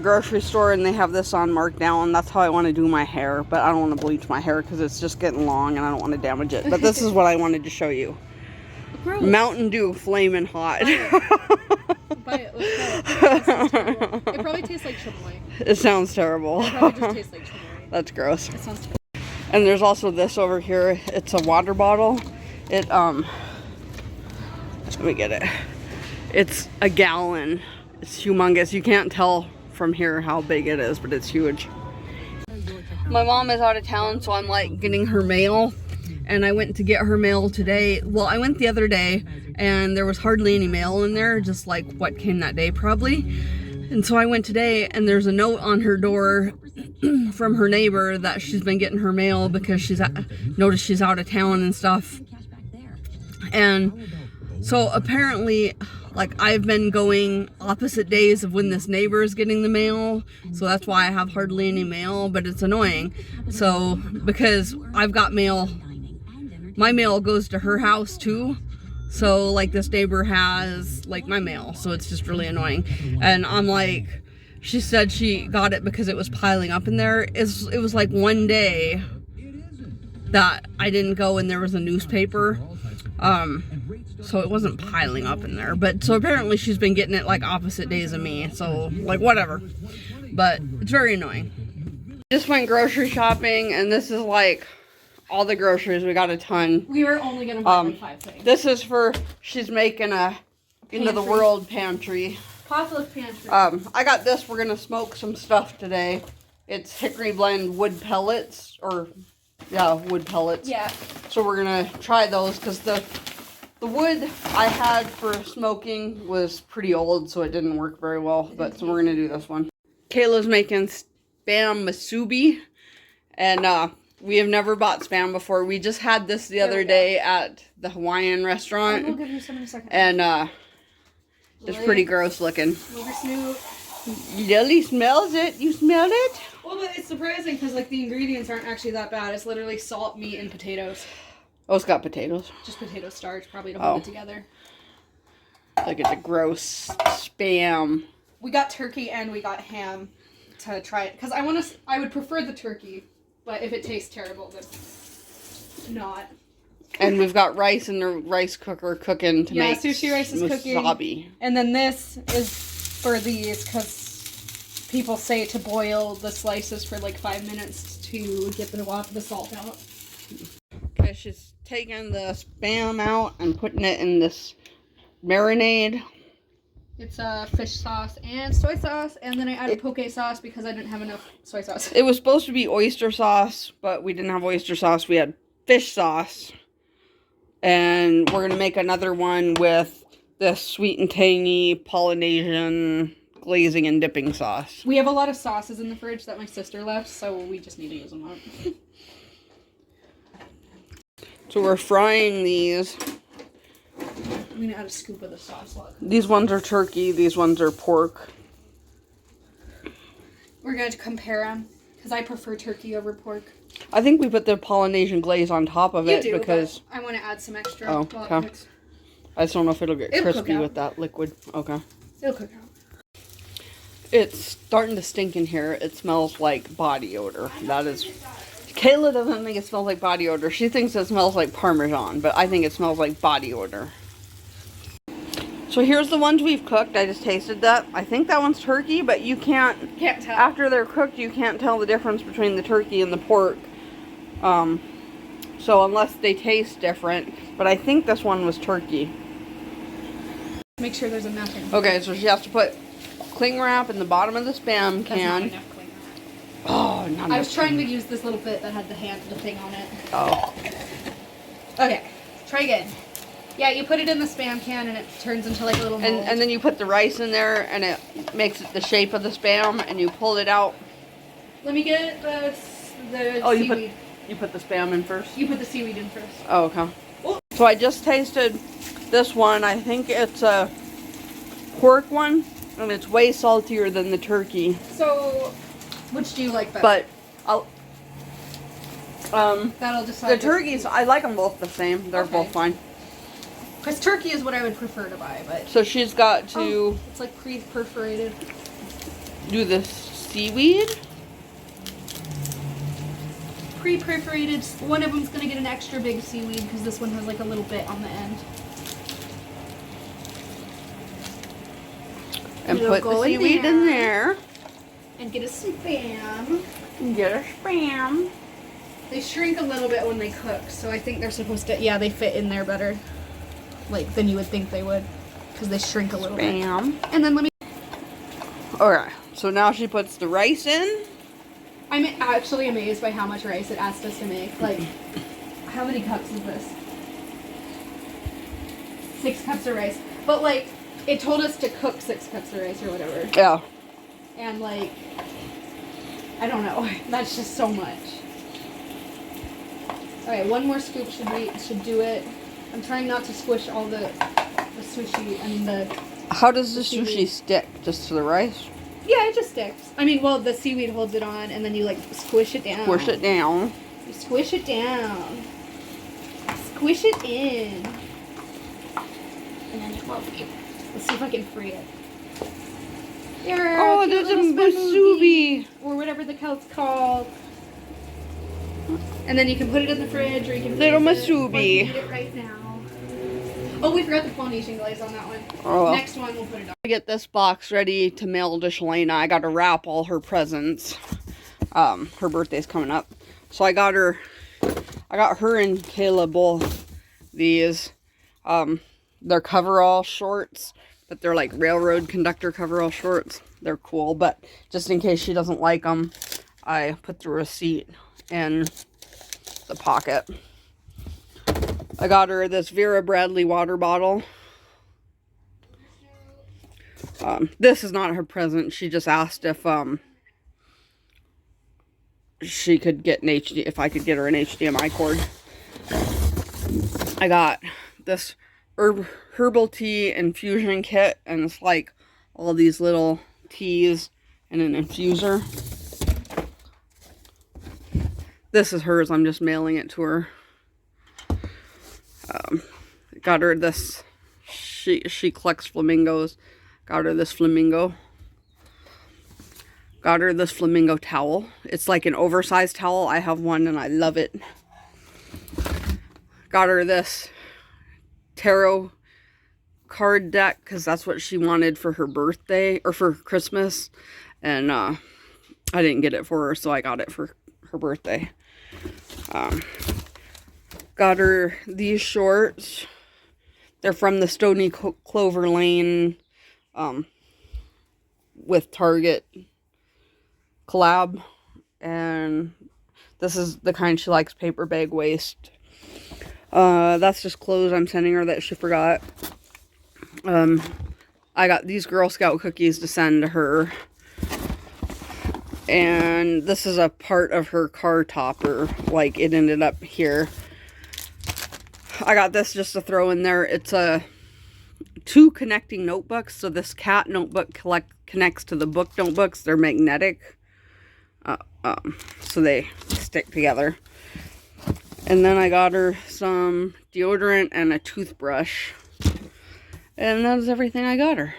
grocery store and they have this on markdown. That's how I want to do my hair, but I don't want to bleach my hair because it's just getting long and I don't want to damage it. But this is what I wanted to show you. Gross. Mountain Dew flaming hot. Buy it. Let's go. It probably tastes like chamoy. It sounds terrible. It probably just tastes like chamoy. That's gross. It sounds terrible. And there's also this over here. It's a water bottle. It let me get it. It's a gallon. It's humongous. You can't tell from here how big it is, but it's huge. My mom is out of town, so I'm like getting her mail. And I went to get her mail today. Well, I went the other day and there was hardly any mail in there, just like what came that day probably. And so I went today and there's a note on her door from her neighbor that she's been getting her mail because noticed she's out of town and stuff. And so apparently, like, I've been going opposite days of when this neighbor is getting the mail, so that's why I have hardly any mail, but it's annoying. So, because I've got mail, my mail goes to her house too, so like this neighbor has like my mail, so it's just really annoying. And I'm like, she said she got it because it was piling up in there. It was like one day that I didn't go and there was a newspaper. So it wasn't piling up in there, but so apparently she's been getting it like opposite days of me, so like whatever, but it's very annoying. Just went grocery shopping and this is like all the groceries. We got a ton. We were only gonna buy like 5 things. This is for, she's making a end of the world pantry. Potluck pantry. I got this. We're gonna smoke some stuff today. It's hickory blend wood pellets, or yeah, wood pellets. Yeah. So we're gonna try those because the wood I had for smoking was pretty old, so it didn't work very well. But so we're gonna do this one. Kayla's making spam musubi, and we have never bought spam before. We just had this the other day at the Hawaiian restaurant. We'll give you some in a second. And it's pretty gross looking. Snoop. Lily smells it. You smell it? Well, but it's surprising because like the ingredients aren't actually that bad. It's literally salt, meat, and potatoes. Oh, it's got potatoes. Just potato starch, probably to hold it together. Like it's a gross spam. We got turkey and we got ham to try it because I would prefer the turkey, but if it tastes terrible, then not. And we've got rice in the rice cooker cooking to make sushi rice is musubi. Cooking. And then this is for these because people say to boil the slices for like 5 minutes to get the salt out. Okay, she's taking the spam out and putting it in this marinade. It's fish sauce and soy sauce, and then I added poke sauce because I didn't have enough soy sauce. It was supposed to be oyster sauce, but we didn't have oyster sauce. We had fish sauce. And we're going to make another one with this sweet and tangy Polynesian glazing and dipping sauce. We have a lot of sauces in the fridge that my sister left, so we just need to use them up. So we're frying these. I'm going to add a scoop of the sauce. These ones are turkey. These ones are pork. We're going to compare them because I prefer turkey over pork. I think we put the Polynesian glaze on top of it because I want to add some extra. Oh, okay. I just don't know if it'll get crispy with that liquid. Okay. It'll cook out. It's starting to stink in here. It smells like body odor. That is. Kayla doesn't think it smells like body odor. She thinks it smells like Parmesan, but I think it smells like body odor. So here's the ones we've cooked. I just tasted that. I think that one's turkey, but you can't tell. After they're cooked, you can't tell the difference between the turkey and the pork. So unless they taste different, but I think this one was turkey. Make sure there's enough in here. Okay, so she has to put cling wrap in the bottom of the spam can. That's not enough cling wrap. Oh, not enough. I was trying to use this little bit that had the thing on it. Oh. Okay, try again. Yeah, you put it in the spam can and it turns into like a little mold. And then you put the rice in there and it makes it the shape of the spam and you pull it out. Let me get the seaweed. You put the spam in first? You put the seaweed in first. Oh, okay. Oh. So I just tasted this one. I think it's a pork one and it's way saltier than the turkey. So, which do you like better? But that'll decide. The turkeys, I like them both the same. They're both fine. Because turkey is what I would prefer to buy, but... So she's got to... Oh, it's like pre-perforated. do the seaweed. Pre-perforated. One of them's gonna get an extra big seaweed because this one has like a little bit on the end. And put the seaweed in there. And get a spam. Get a spam. They shrink a little bit when they cook, so I think they're supposed to, yeah, they fit in there better. Like, than you would think they would. Because they shrink a little bit. Spam. And then let me... Alright, so now she puts the rice in. I'm actually amazed by how much rice it asked us to make. Like, how many cups is this? 6 cups of rice. But, like, it told us to cook 6 cups of rice or whatever. Yeah. And, like, I don't know. That's just so much. Alright, one more scoop should do it. I'm trying not to squish all the sushi, I mean the... How does the seaweed. sushi stick? Just to the rice? Yeah, it just sticks. I mean, well, the seaweed holds it on, and then you, like, squish it down. Squish it down. You squish it down. Squish it in. And then let's see if I can free it. There, Oh, there's a musubi. Or whatever the hell it's called. And then you can put it in the fridge, or you can Little freeze it, or musubi. you can eat it right now. Oh, we forgot the Polynesian glaze on that one. Oh, well. Next one, we'll put it on. I get this box ready to mail to Laina. I got to wrap all her presents. Her birthday's coming up. So I got her and Kayla both these. They're coverall shorts, but they're like railroad conductor coverall shorts. They're cool, but just in case she doesn't like them, I put the receipt in the pocket. I got her this Vera Bradley water bottle. This is not her present. She just asked if she could get if I could get her an HDMI cord. I got this herbal tea infusion kit, and it's like all these little teas and an infuser. This is hers. I'm just mailing it to her. Got her this. She collects flamingos. Got her this flamingo. Got her this flamingo towel. It's like an oversized towel. I have one and I love it. Got her this tarot card deck because that's what she wanted for her birthday or for Christmas. And I didn't get it for her, so I got it for her birthday. Got her these shorts. They're from the Stony Clover Lane with Target collab, and this is the kind she likes, paper bag waist. That's just clothes I'm sending her that she forgot. I got these Girl Scout cookies to send to her, and this is a part of her car topper, like it ended up here. I got this just to throw in there. It's a 2 connecting notebooks. So this cat notebook connects to the book notebooks. They're magnetic. So they stick together. And then I got her some deodorant and a toothbrush. And that's everything I got her.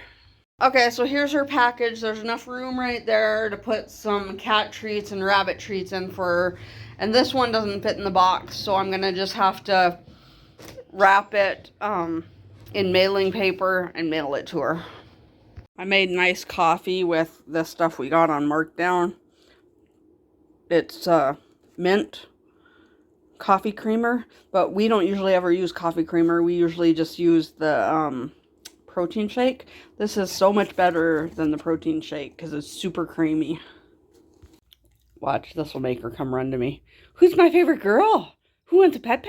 Okay, so here's her package. There's enough room right there to put some cat treats and rabbit treats in for her. And this one doesn't fit in the box, so I'm going to just have to wrap it in mailing paper and mail it to her. I made nice coffee with the stuff we got on markdown. It's mint coffee creamer, but we don't usually ever use coffee creamer. We usually just use the protein shake. This is so much better than the protein shake because it's super creamy. Watch, this will make her come run to me. Who's my favorite girl? Who wants a pet?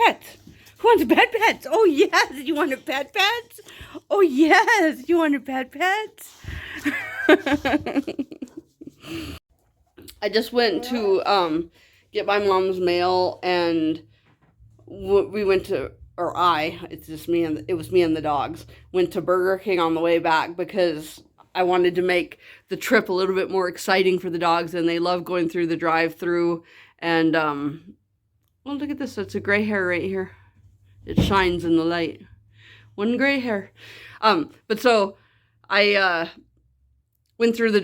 Who wants a pet? Oh yes, you want a pet? Oh yes, you want a pet? I just went to get my mom's mail, and we went to, or it's just me and, it was me and the dogs, went to Burger King on the way back because I wanted to make the trip a little bit more exciting for the dogs, and they love going through the drive-through. And well, look at this, it's a gray hair right here. It shines in the light. One gray hair. But so I went through the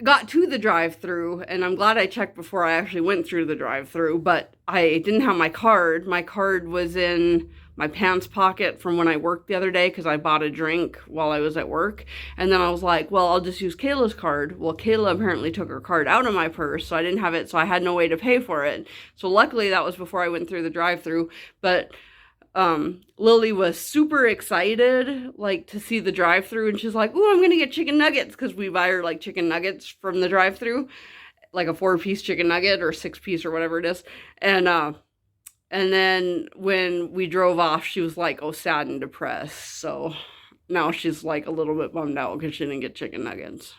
got to the drive-through, and I'm glad I checked before I actually went through the drive-through, but I didn't have my card. My card was in my pants pocket from when I worked the other day because I bought a drink while I was at work. And then I was like, well, I'll just use Kayla's card. Well, Kayla apparently took her card out of my purse, so I didn't have it, so I had no way to pay for it. So luckily that was before I went through the drive-through, but Lily was super excited, like, to see the drive-through, and she's like, "Ooh, I'm gonna get chicken nuggets," because we buy her like chicken nuggets from the drive-through, like a 4-piece chicken nugget or 6-piece or whatever it is. And then when we drove off, she was like, oh, sad and depressed. So now she's like a little bit bummed out because she didn't get chicken nuggets.